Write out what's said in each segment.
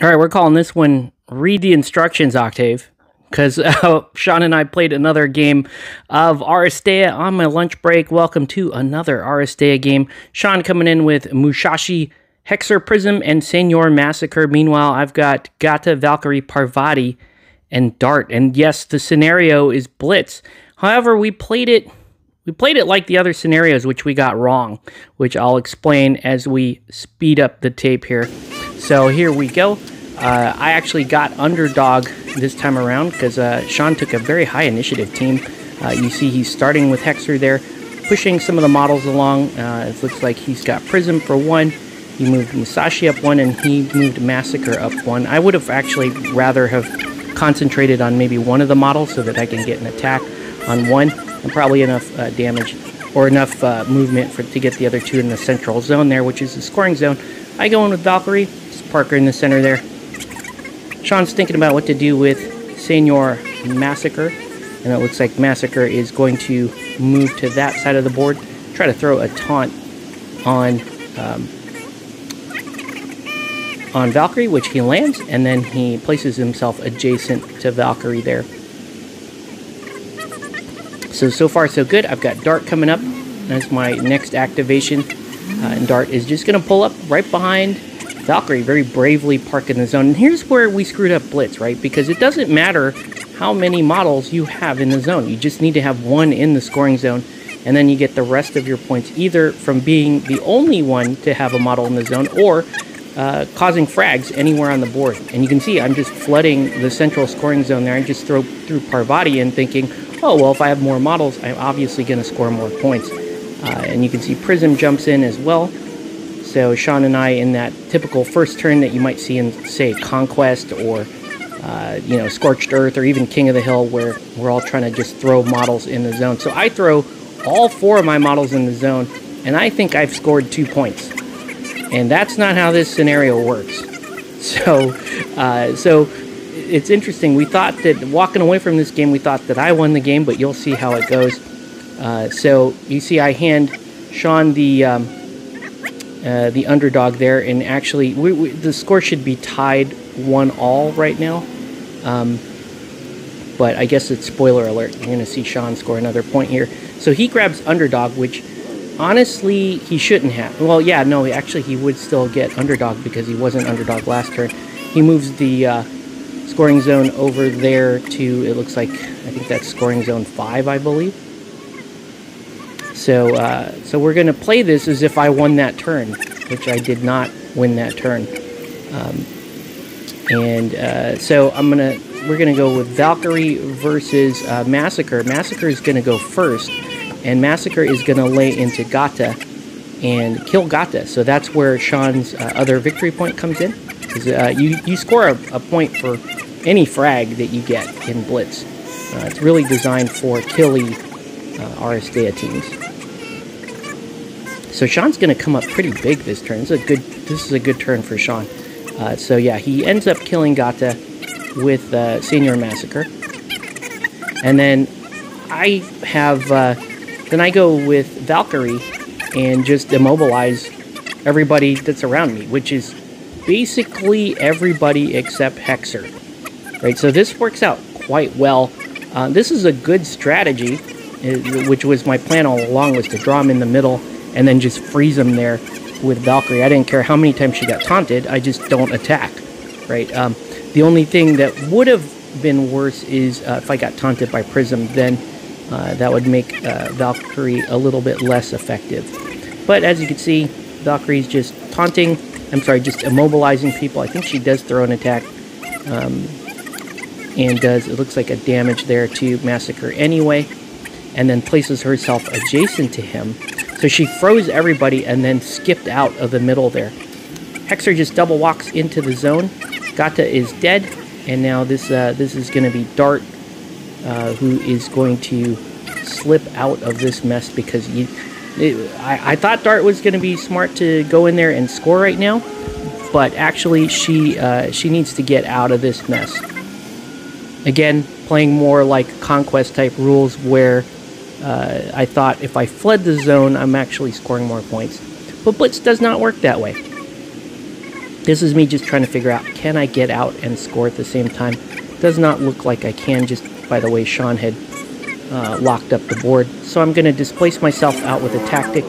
All right, we're calling this one Read the Instructions Octave because Sean and I played another game of Aristeia on my lunch break. Welcome to another Aristeia game. Sean coming in with Musashi, Hexer Prism, and Senor Massacre. Meanwhile, I've got Gata, Valkyrie, Parvati, and Dart. And yes, the scenario is Blitz. However, we played it like the other scenarios, which we got wrong, which I'll explain as we speed up the tape here. So here we go. I actually got underdog this time around because Sean took a very high initiative team. You see he's starting with Hexer there, pushing some of the models along. It looks like he's got Prism for one. He moved Musashi up one, and he moved Massacre up one. I would have actually rather have concentrated on maybe one of the models so that I can get an attack on one, and probably enough damage or enough movement to get the other two in the central zone there, which is the scoring zone. I go in with Valkyrie, just park her in the center there. Sean's thinking about what to do with Senor Massacre, and it looks like Massacre is going to move to that side of the board, try to throw a taunt on Valkyrie, which he lands, and then he places himself adjacent to Valkyrie there. So far so good. I've got Dart coming up. That's my next activation. And Dart is just going to pull up right behind Valkyrie, very bravely park in the zone. And here's where we screwed up Blitz, right? Because it doesn't matter how many models you have in the zone. You just need to have one in the scoring zone, and then you get the rest of your points either from being the only one to have a model in the zone or causing frags anywhere on the board. And you can see I'm just flooding the central scoring zone there. I just threw Parvati in thinking, oh, well, if I have more models, I'm obviously going to score more points. And you can see Prism jumps in as well. So Sean and I, in that typical first turn that you might see in, say, Conquest or, Scorched Earth or even King of the Hill, where we're all trying to just throw models in the zone. So I throw all four of my models in the zone, and I think I've scored 2 points. And that's not how this scenario works. So it's interesting. We thought that walking away from this game, we thought that I won the game, but you'll see how it goes. So you see I hand Sean the underdog there, and actually the score should be tied 1-1 right now. But I guess it's spoiler alert. You're going to see Sean score another point here. So he grabs underdog, which honestly he shouldn't have. Well, yeah, no, actually he would still get underdog because he wasn't underdog last turn. He moves the scoring zone over there to, it looks like, I think that's scoring zone 5, I believe. So we're going to play this as if I won that turn, which I did not win that turn. So we're going to go with Valkyrie versus Massacre. Massacre is going to go first, and Massacre is going to lay into Gata and kill Gata. So that's where Sean's other victory point comes in. You score a point for any frag that you get in Blitz. It's really designed for killy Aristeia teams. So Sean's going to come up pretty big this turn. This is a good turn for Sean. So yeah, he ends up killing Gata with Senor Massacre, and then I go with Valkyrie and just immobilize everybody that's around me, which is basically everybody except Hexer. Right, so this works out quite well. This is a good strategy, which was my plan all along, was to draw him in the middle and then just freeze him there with Valkyrie. I didn't care how many times she got taunted, I just don't attack, right? The only thing that would have been worse is if I got taunted by Prism, then that would make Valkyrie a little bit less effective. But as you can see, Valkyrie's just taunting, just immobilizing people. I think she does throw an attack, and does, it looks like, a damage there to Massacre anyway, and then places herself adjacent to him. So she froze everybody and then skipped out of the middle there. Hexer just double walks into the zone. Gata is dead, and now this is going to be Dart, who is going to slip out of this mess because I thought Dart was going to be smart to go in there and score right now, but actually she needs to get out of this mess. Again, playing more like Conquest type rules where I thought if I fled the zone, I'm actually scoring more points. But Blitz does not work that way. This is me just trying to figure out, can I get out and score at the same time? Does not look like I can, just by the way Sean had locked up the board. So I'm going to displace myself out with a tactic,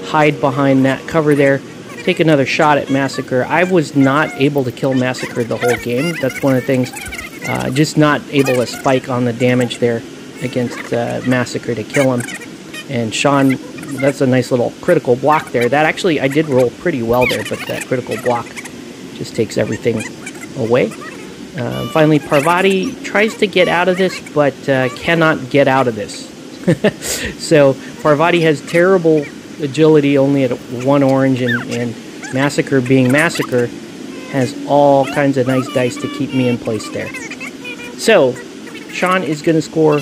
hide behind that cover there, take another shot at Massacre. I was not able to kill Massacre the whole game. That's one of the things, just not able to spike on the damage there against Massacre to kill him. And Sean, that's a nice little critical block there. That actually, I did roll pretty well there, but that critical block just takes everything away. Finally, Parvati tries to get out of this, but cannot get out of this. So Parvati has terrible agility, only at 1 orange, and Massacre, being Massacre, has all kinds of nice dice to keep me in place there. So Sean is going to score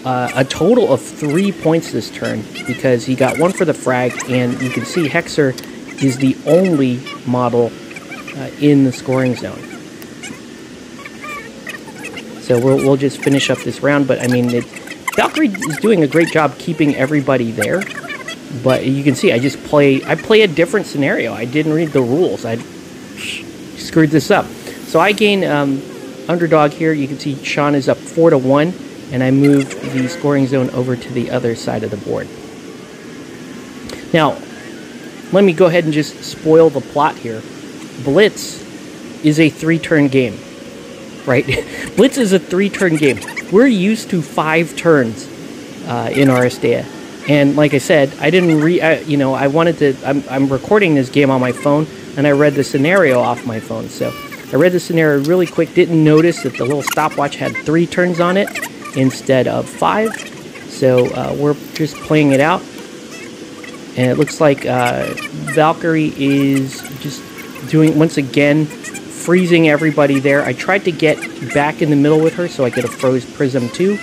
a total of 3 points this turn, because he got 1 for the frag, and you can see Hexer is the only model in the scoring zone. So we'll just finish up this round, but I mean, Valkyrie is doing a great job keeping everybody there. But you can see I play a different scenario. I didn't read the rules. I screwed this up. So I gain underdog here. You can see Sean is up 4-1, and I moved the scoring zone over to the other side of the board. Now, let me go ahead and just spoil the plot here. Blitz is a 3-turn game, right? Blitz is a 3-turn game. We're used to 5 turns in Aristeia. And like I said, I didn't I wanted to, I'm recording this game on my phone, and I read the scenario off my phone. So I read the scenario really quick, didn't notice that the little stopwatch had 3 turns on it instead of 5. So we're just playing it out. And it looks like Valkyrie is just doing, once again, freezing everybody there. I tried to get back in the middle with her so I could have froze Prism too.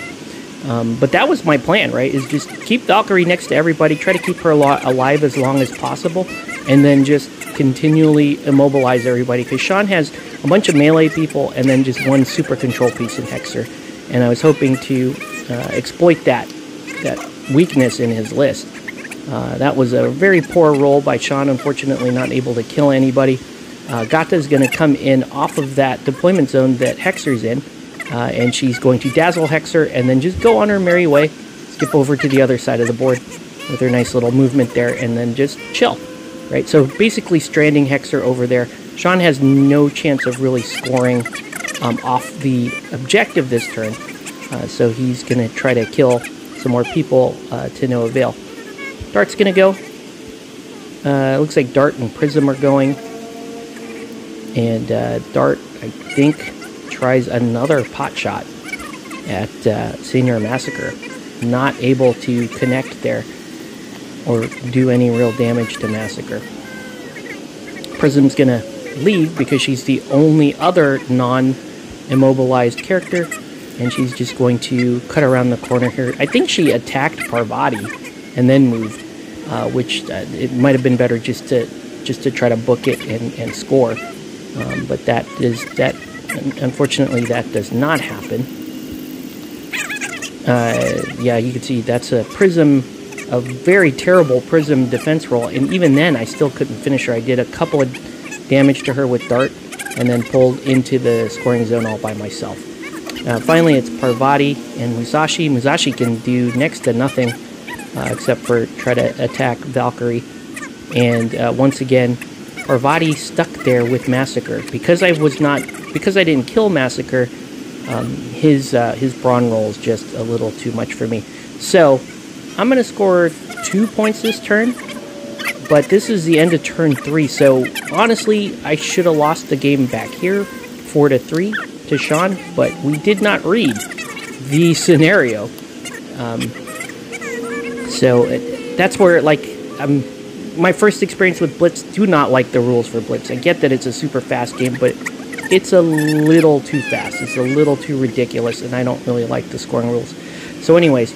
But that was my plan, right? Is just keep Valkyrie next to everybody, try to keep her alive as long as possible, and then just continually immobilize everybody. Because Sean has a bunch of melee people and then just 1 super control piece in Hexer. And I was hoping to exploit that weakness in his list. That was a very poor roll by Sean, unfortunately not able to kill anybody. Gata is going to come in off of that deployment zone that Hexer's in. And she's going to dazzle Hexer and then just go on her merry way, skip over to the other side of the board with her nice little movement there, and then just chill, right? So basically stranding Hexer over there. Sean has no chance of really scoring off the objective this turn, so he's going to try to kill some more people to no avail. Dart's going to go. It looks like Dart and Prism are going, and Dart, I think, tries another pot shot at Senior Massacre. Not able to connect there or do any real damage to Massacre. Prism's gonna leave because she's the only other non-immobilized character, and she's just going to cut around the corner here. I think she attacked Parvati and then moved, which it might have been better just to try to book it and score. But unfortunately, that does not happen. Yeah, you can see that's a Prism, a very terrible Prism defense roll, and even then I still couldn't finish her. I did a couple of damage to her with Dart, and then pulled into the scoring zone all by myself. Finally, it's Parvati and Musashi. Musashi can do next to nothing except for try to attack Valkyrie, and once again, Parvati stuck there with Massacre. Because I didn't kill Massacre, his brawn roll is just a little too much for me. So I'm going to score 2 points this turn, but this is the end of turn 3. So honestly, I should have lost the game back here, 4-3 to Sean, but we did not read the scenario. So that's where, like, my first experience with Blitz, do not like the rules for Blitz. I get that it's a super fast game, but it's a little too fast. It's a little too ridiculous, and I don't really like the scoring rules. So anyways,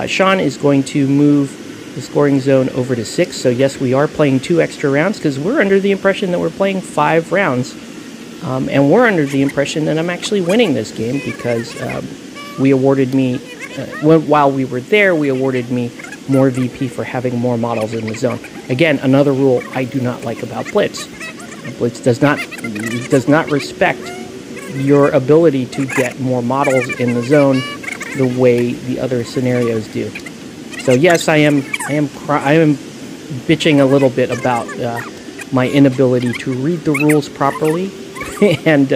Sean is going to move the scoring zone over to 6. So yes, we are playing 2 extra rounds, because we're under the impression that we're playing 5 rounds. And we're under the impression that I'm actually winning this game, because we awarded me, while we were there, we awarded me more VP for having more models in the zone. Again, another rule I do not like about Blitz. Blitz does not respect your ability to get more models in the zone the way the other scenarios do. So yes, I am bitching a little bit about my inability to read the rules properly and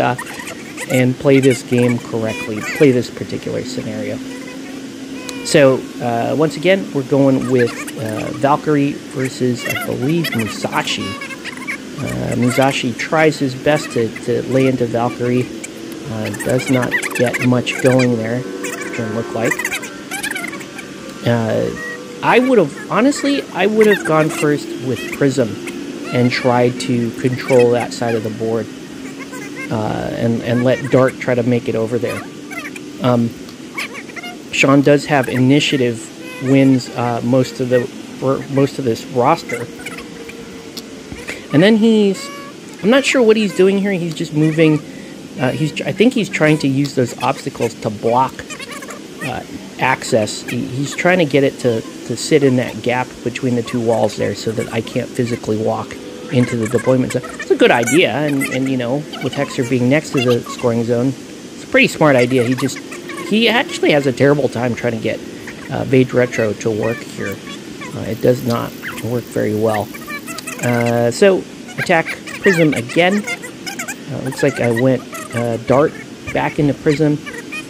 play this game correctly, play this particular scenario. So once again, we're going with Valkyrie versus, I believe, Musashi. Musashi tries his best to lay into Valkyrie. Does not get much going there, doesn't look like. I would have gone first with Prism and tried to control that side of the board and let Dart try to make it over there. Sean does have initiative, wins most of this roster. And then I'm not sure what he's doing here. He's just moving. I think he's trying to use those obstacles to block access. He's trying to get it to sit in that gap between the two walls there so that I can't physically walk into the deployment zone. It's a good idea, and you know, with Hexer being next to the scoring zone, it's a pretty smart idea. He actually has a terrible time trying to get Vage Retro to work here. It does not work very well. So, attack Prism again. Looks like I went Dart back into Prism.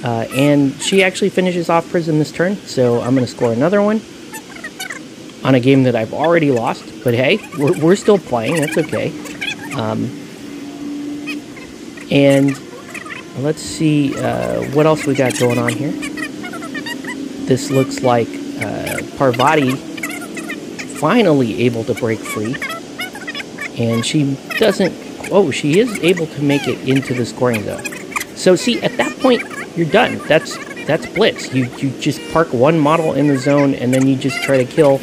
And she actually finishes off Prism this turn, so I'm going to score another one on a game that I've already lost. But hey, we're still playing, that's okay. And let's see what else we got going on here. This looks like Parvati finally able to break free. And she doesn't... Oh, she is able to make it into the scoring zone. So see, at that point, you're done. That's Blitz. You just park one model in the zone, and then you just try to kill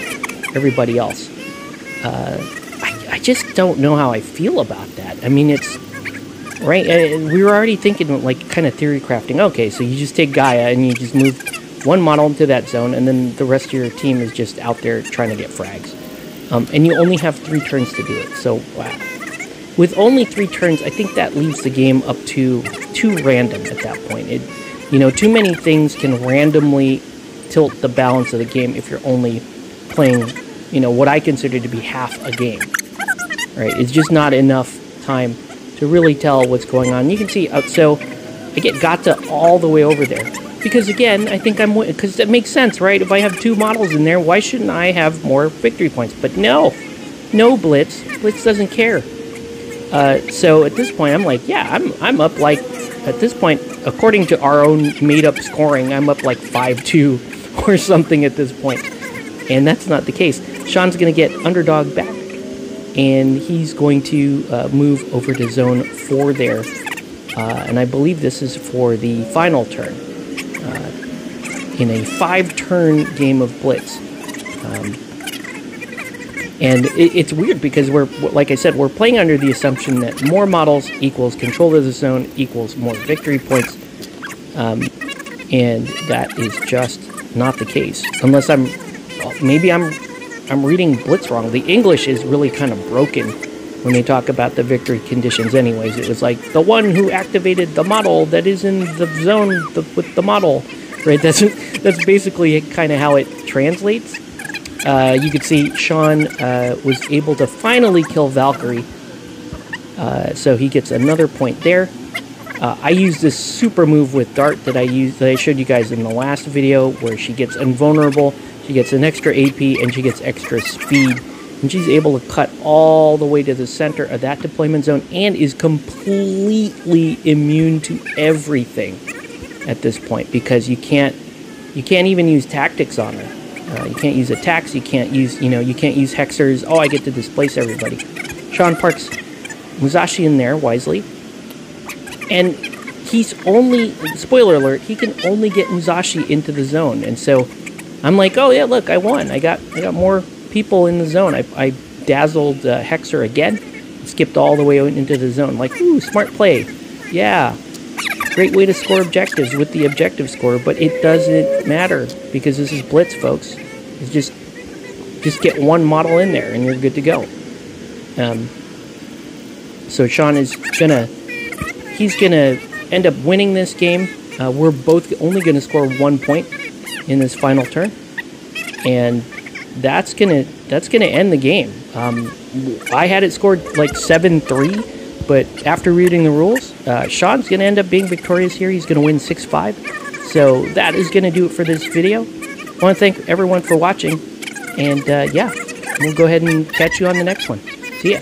everybody else. I just don't know how I feel about that. I mean, it's... Right? We were already thinking, like, kind of theory crafting. Okay, so you just take Gaia, and you just move one model into that zone, and then the rest of your team is just out there trying to get frags. And you only have 3 turns to do it. So, wow. With only 3 turns, I think that leaves the game up to too random at that point. You know, too many things can randomly tilt the balance of the game if you're only playing, you know, what I consider to be half a game. Right? It's just not enough time to really tell what's going on. You can see, so I get Gata all the way over there. Because again, I think because that makes sense, right? If I have 2 models in there, why shouldn't I have more victory points? But no, Blitz. Blitz doesn't care. So at this point, I'm like, yeah, I'm up like, at this point, according to our own made-up scoring, I'm up like 5-2 or something at this point. And that's not the case. Sean's going to get underdog back, and he's going to move over to zone 4 there. And I believe this is for the final turn. In a 5-turn game of Blitz. And it's weird because like I said, we're playing under the assumption that more models equals control of the zone equals more victory points. And that is just not the case. Unless maybe I'm reading Blitz wrong. The English is really kind of broken when they talk about the victory conditions anyways. It was like, the one who activated the model that is in the zone with the model. Right? That's basically kind of how it translates. You could see Sean was able to finally kill Valkyrie. So he gets another point there. I use this super move with Dart that I showed you guys in the last video, where she gets invulnerable, she gets an extra AP, and she gets extra speed. And she's able to cut all the way to the center of that deployment zone and is completely immune to everything at this point, because you can't even use tactics on her. You can't use attacks, you can't use hexers. Oh, I get to displace everybody. Sean parks Musashi in there wisely. And he's only, spoiler alert, he can only get Musashi into the zone. And so I'm like, oh yeah, look, I won. I got more people in the zone. I dazzled Hexer again, skipped all the way into the zone. Like, ooh, smart play. Yeah. Great way to score objectives with the objective score, but it doesn't matter because this is Blitz, folks. It's just get one model in there and you're good to go. So Sean is he's gonna end up winning this game. We're both only gonna score 1 point in this final turn, and that's gonna end the game. I had it scored like 7-3, but after reading the rules, Sean's gonna end up being victorious here. He's gonna win 6-5. So that is gonna do it for this video. I want to thank everyone for watching, and yeah, we'll go ahead and catch you on the next one. See ya.